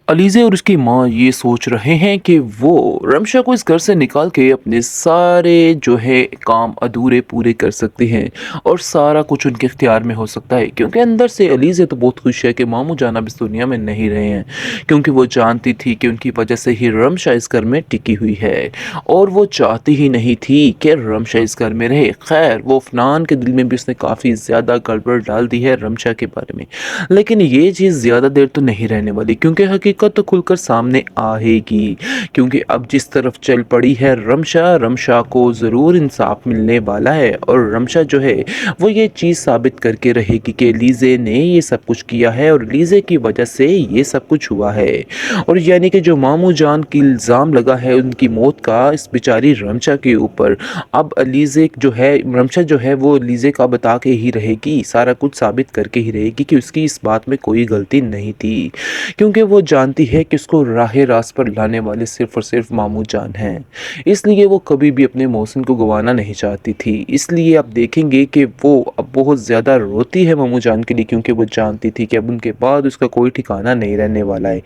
अलीज़े और उसकी माँ ये सोच रहे हैं कि वो रमशा को इस घर से निकाल के अपने सारे जो है काम अधूरे पूरे कर सकते हैं और सारा कुछ उनके इख्तियार में हो सकता है, क्योंकि अंदर से अलीज़े तो बहुत खुश है कि मामू जान अब इस दुनिया में नहीं रहे हैं, क्योंकि वो जानती थी कि उनकी वजह से ही रमशा इस घर में टिकी हुई है और वो चाहती ही नहीं थी कि रमशा इस घर में रहे। खैर, वो अफनान के दिल में भी उसने काफ़ी ज़्यादा गड़बड़ डाल दी है रमशा के बारे में, लेकिन ये चीज़ ज़्यादा देर तो नहीं रहने वाली, क्योंकि हकीकत तो खुलकर सामने आएगी। क्योंकि अब जिस तरफ चल पड़ी है रमशा, रमशा को ज़रूर इंसाफ मिलने वाला है और रमशा जो है वो ये चीज़ साबित करके रहेगी कि लीज़े ने ये सब कुछ किया है और लीज़े की वजह से ये सब कुछ हुआ है। और यानी कि जो मामू जान की इल्ज़ाम लगा है उनकी मौत का इस बेचारी रमशा के ऊपर, अब लीज़े जो है, रमशा जो है वो लीज़े का बता के ही रहेगी, सारा कुछ साबित करके ही रहेगी कि उसकी इस बात में कोई गलती नहीं थी, क्योंकि वो जानती है कि उसको राह रास्त पर लाने वाले सिर्फ़ और सिर्फ मामू जान हैं। इसलिए वो कभी भी अपने मोहसिन को गंवाना नहीं चाहती थी। इसलिए आप देखेंगे कि वो अब बहुत ज़्यादा रोती है मामू जान के लिए, क्योंकि वो जानती थी कि अब उनके बाद उसका कोई ठिकाना नहीं रहने वाला है।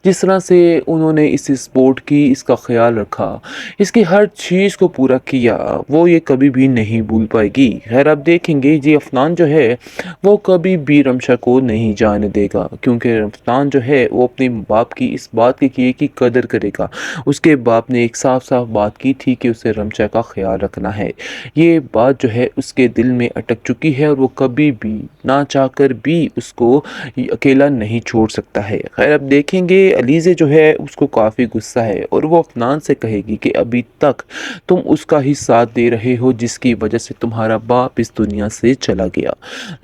जिस तरह से उन्होंने इस स्पोर्ट की इसका ख्याल रखा, इसकी हर चीज़ को पूरा किया, वो ये कभी भी नहीं भूल पाएगी। खैर, आप देखेंगे जी अफनान जो है वो कभी भी रमशा को नहीं जाने देगा, क्योंकि अफनान जो है वो अपने बाप की इस बात की कदर करेगा। उसके बाप ने एक साफ साफ बात की थी कि उसे रमशा का ख्याल रखना है। ये बात जो है उसके दिल में अटक चुकी है और वो कभी भी ना चाहकर भी उसको अकेला नहीं छोड़ सकता है। खैर, अब देखेंगे अलीज़े जो है उसको काफ़ी गुस्सा है और वो अफनान से कहेगी कि अभी तक तुम उसका ही साथ दे रहे हो जिसकी वजह से तुम्हारा बाप इस दुनिया से चला गया।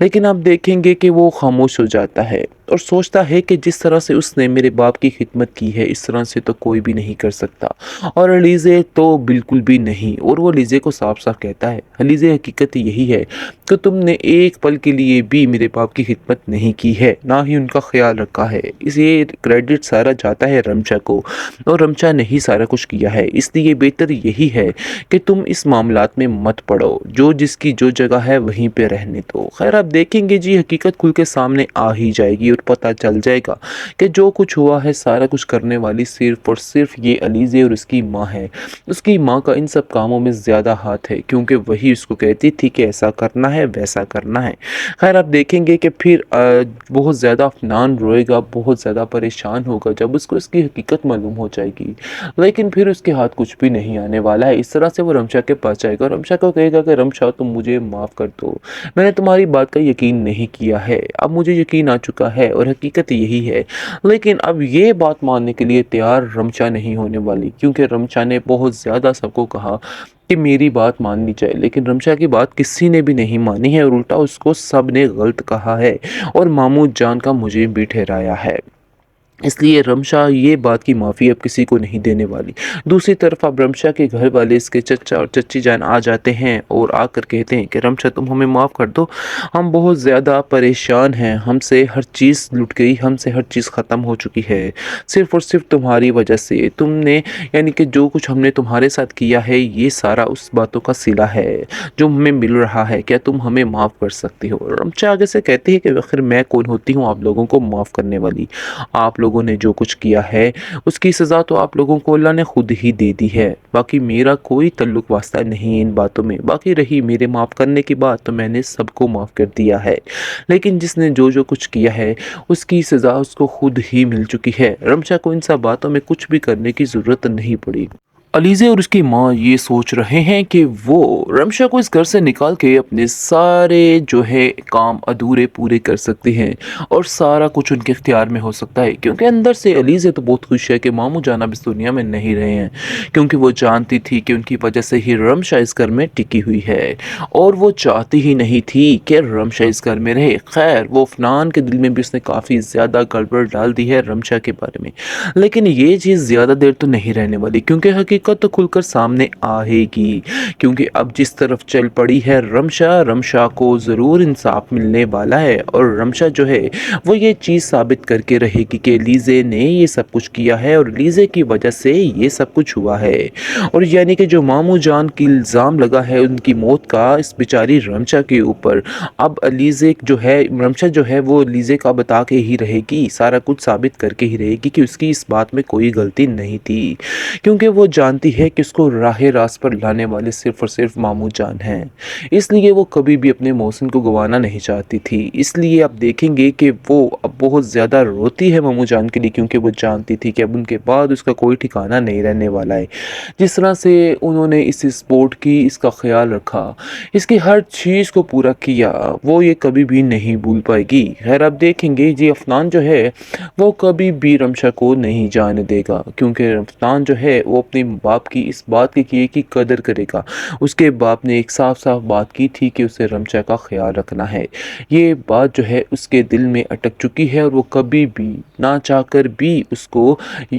लेकिन आप देखेंगे कि वो खामोश हो जाता है और सोचता है कि जिस तरह से उसने मेरे बाप की खिदमत की है इस तरह से तो कोई भी नहीं कर सकता। और अलीज़े तो बिल्कुल भी नहीं, और वो अलीज़े को साफ साफ कहता है, अलीज़े हकीकत यही है कि तुमने एक पल के लिए भी मेरे बाप की खिदमत नहीं की है, ना ही उनका ख्याल रखा है। इसे क्रेडिट सारा जाता है रमशा को, और रमशा ने ही सारा कुछ किया है। इसलिए बेहतर यही है कि तुम इस मामलात में मत पड़ो, जो जिसकी जो जगह है वहीं पे रहने दो। खैर, आप देखेंगे जी हकीकत खुल के सामने आ ही जाएगी और पता चल जाएगा कि जो कुछ हुआ है सारा कुछ करने वाली सिर्फ और सिर्फ ये अलीज़े और उसकी माँ है। उसकी माँ का इन सब कामों में ज़्यादा हाथ है, क्योंकि वही उसको कहती थी कि ऐसा करना है वैसा करना है। खैर, आप देखेंगे कि फिर बहुत ज़्यादा अफनान रोएगा, बहुत ज़्यादा परेशान होगा जब उसको इसकी हकीकत मालूम हो जाएगी। लेकिन फिर उसके हाथ कुछ भी नहीं आने वाला है। इस तरह से वो रमशा के पास जाएगा और रमशा को कहेगा कि रमशा, तुम मुझे माफ़ कर दो, मैंने तुम्हारी बात का यकीन नहीं किया है, अब मुझे यकीन आ चुका है और हकीकत यही है। लेकिन अब ये बात मानने के लिए तैयार रमशा नहीं होने वाली, क्योंकि रमशा ने बहुत ज़्यादा सबको कहा कि मेरी बात माननी चाहिए, लेकिन रमशा की बात किसी ने भी नहीं मानी है और उल्टा उसको सब ने गलत कहा है और मामू जान का मुझे भी ठहराया है। इसलिए रमशा ये बात की माफ़ी अब किसी को नहीं देने वाली। दूसरी तरफ अब रमशा के घर वाले, इसके चचा और चच्ची जान आ जाते हैं और आकर कहते हैं कि रमशा, तुम हमें माफ़ कर दो, हम बहुत ज़्यादा परेशान हैं, हमसे हर चीज़ लुट गई, हमसे हर चीज़ ख़त्म हो चुकी है, सिर्फ़ और सिर्फ तुम्हारी वजह से। तुमने यानी कि जो कुछ हमने तुम्हारे साथ किया है ये सारा उस बातों का सिला है जो हमें मिल रहा है, क्या तुम हमें माफ़ कर सकती हो? रमशा आगे से कहती है कि आखिर मैं कौन होती हूँ आप लोगों को माफ़ करने वाली? आप लोगों ने जो कुछ किया है उसकी सज़ा तो आप लोगों को अल्लाह ने खुद ही दे दी है। बाकी मेरा कोई तल्लुक वास्ता नहीं है इन बातों में। बाकी रही मेरे माफ़ करने की बात, तो मैंने सबको माफ़ कर दिया है, लेकिन जिसने जो जो कुछ किया है उसकी सज़ा उसको खुद ही मिल चुकी है। रमशा को इन सब बातों में कुछ भी करने की ज़रूरत नहीं पड़ी। अलीज़े और उसकी माँ ये सोच रहे हैं कि वो रमशा को इस घर से निकाल के अपने सारे जो है काम अधूरे पूरे कर सकते हैं और सारा कुछ उनके इख्तियार में हो सकता है, क्योंकि अंदर से अलीज़े तो बहुत खुश है कि मामू जान अब इस दुनिया में नहीं रहे हैं, क्योंकि वो जानती थी कि उनकी वजह से ही रमशा इस घर में टिकी हुई है और वो चाहती ही नहीं थी कि रमशा इस घर में रहे। खैर, वो अफनान के दिल में भी उसने काफ़ी ज़्यादा गड़बड़ डाल दी है रमशा के बारे में, लेकिन ये चीज़ ज़्यादा देर तो नहीं रहने वाली, क्योंकि हकीकत हकीकत तो खुलकर सामने आएगी, क्योंकि अब जिस तरफ चल पड़ी है रमशा, रमशा को ज़रूर इंसाफ मिलने वाला है और रमशा जो है वो ये चीज़ साबित करके रहेगी कि लीज़े ने ये सब कुछ किया है और लीज़े की वजह से ये सब कुछ हुआ है। और यानी कि जो मामू जान की इल्ज़ाम लगा है उनकी मौत का इस बेचारी रमशा के ऊपर, अब लीज़े जो है, रमशा जो है वो लीज़े का बता के ही रहेगी, सारा कुछ साबित करके ही रहेगी कि उसकी इस बात में कोई गलती नहीं थी, क्योंकि वो जानती है कि उसको राह रास्त पर लाने वाले सिर्फ़ और सिर्फ मामू जान हैं। इसलिए वो कभी भी अपने मोहसिन को गंवाना नहीं चाहती थी। इसलिए आप देखेंगे कि वो अब बहुत ज़्यादा रोती है मामू जान के लिए, क्योंकि वो जानती थी कि अब उनके बाद उसका कोई ठिकाना नहीं रहने वाला है। जिस तरह से उन्होंने इस स्पोर्ट की इसका ख्याल रखा, इसकी हर चीज़ को पूरा किया, वो ये कभी भी नहीं भूल पाएगी। खैर आप देखेंगे जी अफनान जो है वो कभी भी रमशा को नहीं जाने देगा, क्योंकि अफनान जो है वो अपने बाप की इस बात की किए की कदर करेगा। उसके बाप ने एक साफ साफ बात की थी कि उसे रमशा का ख्याल रखना है। ये बात जो है उसके दिल में अटक चुकी है और वो कभी भी ना चाहकर भी उसको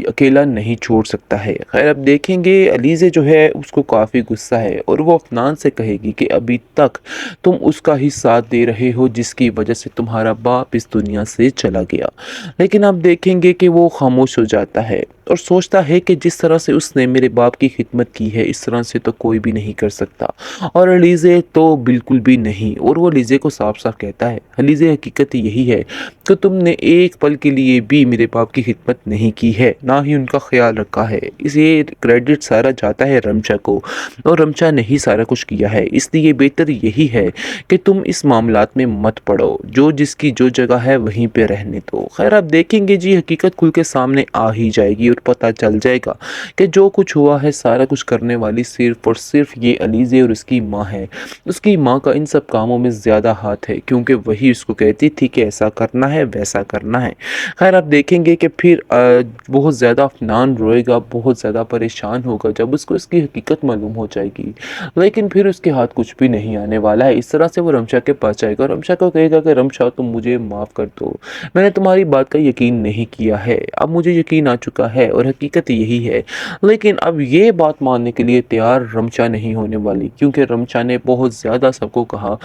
अकेला नहीं छोड़ सकता है। खैर अब देखेंगे अलीज़े जो है उसको काफ़ी गुस्सा है और वो अफनान से कहेगी कि अभी तक तुम उसका ही साथ दे रहे हो जिसकी वजह से तुम्हारा बाप इस दुनिया से चला गया। लेकिन आप देखेंगे कि वो खामोश हो जाता है और सोचता है कि जिस तरह से उसने मेरे बाप की खिदमत की है इस तरह से तो कोई भी नहीं कर सकता, और अलीज़े तो बिल्कुल भी नहीं। और वो अलीज़े को साफ साफ कहता है, अलीज़े हकीकत यही है कि तुमने एक पल के लिए भी मेरे बाप की खिदमत नहीं की है, ना ही उनका ख्याल रखा है। इसे क्रेडिट सारा जाता है रमशा को, और रमशा ने ही सारा कुछ किया है। इसलिए बेहतर यही है कि तुम इस मामलात में मत पड़ो, जो जिसकी जो जगह है वहीं पे रहने दो। खैर आप देखेंगे जी हकीकत खुल के सामने आ ही जाएगी और पता चल जाएगा कि जो कुछ हुआ है सारा कुछ करने वाली सिर्फ और सिर्फ ये अलीज़े और उसकी माँ है। उसकी माँ का इन सब कामों में ज़्यादा हाथ है, क्योंकि वही उसको कहती थी कि ऐसा करना है वैसा करना है। खैर आप देखेंगे कि फिर बहुत ज़्यादा अफनान रोएगा, बहुत ज़्यादा परेशान होगा जब उसको इसकी हकीकत मालूम हो जाएगी। लेकिन फिर उसके हाथ कुछ भी नहीं आने वाला है। इस तरह से वो रमशा के पास जाएगा और रमशा को कहेगा कि रमशा तुम मुझे माफ़ कर दो, मैंने तुम्हारी बात का यकीन नहीं किया है, अब मुझे यकीन आ चुका है और हकीकत यही है। लेकिन अब ये बात मानने के लिए तैयार रमशा नहीं होने वाली, क्योंकि रमशा ने बहुत ज़्यादा सबको कहा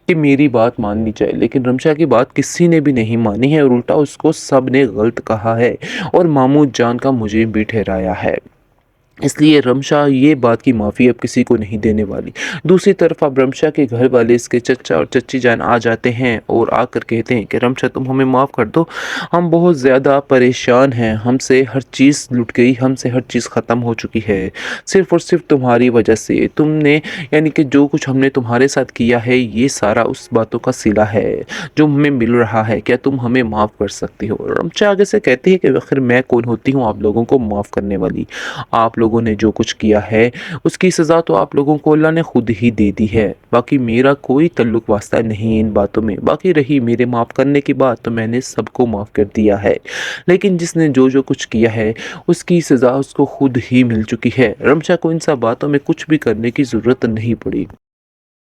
कि मेरी बात माननी चाहिए, लेकिन रमशा की बात किसी ने भी नहीं मानी है और उल्टा उसको सब ने गलत कहा है और मामूद जान का मुझे भी ठहराया है। इसलिए रमशा ये बात की माफ़ी अब किसी को नहीं देने वाली। दूसरी तरफ अब रमशा के घर वाले इसके चचा और चच्ची जान आ जाते हैं और आकर कहते हैं कि रमशा तुम हमें माफ़ कर दो, हम बहुत ज़्यादा परेशान हैं, हमसे हर चीज़ लुट गई, हमसे हर चीज़ ख़त्म हो चुकी है, सिर्फ़ और सिर्फ तुम्हारी वजह से। तुमने यानी कि जो कुछ हमने तुम्हारे साथ किया है ये सारा उस बातों का सिला है जो हमें मिल रहा है, क्या तुम हमें माफ़ कर सकती हो? रमशा आगे से कहती है कि आखिर मैं कौन होती हूँ आप लोगों को माफ़ करने वाली? आप लोगों ने जो कुछ किया है उसकी सज़ा तो आप लोगों को अल्लाह ने खुद ही दे दी है, बाकी मेरा कोई तल्लुक वास्ता नहीं है इन बातों में। बाकी रही मेरे माफ़ करने की बात, तो मैंने सबको माफ़ कर दिया है, लेकिन जिसने जो जो कुछ किया है उसकी सज़ा उसको खुद ही मिल चुकी है। रमशा को इन सब बातों में कुछ भी करने की ज़रूरत नहीं पड़ी।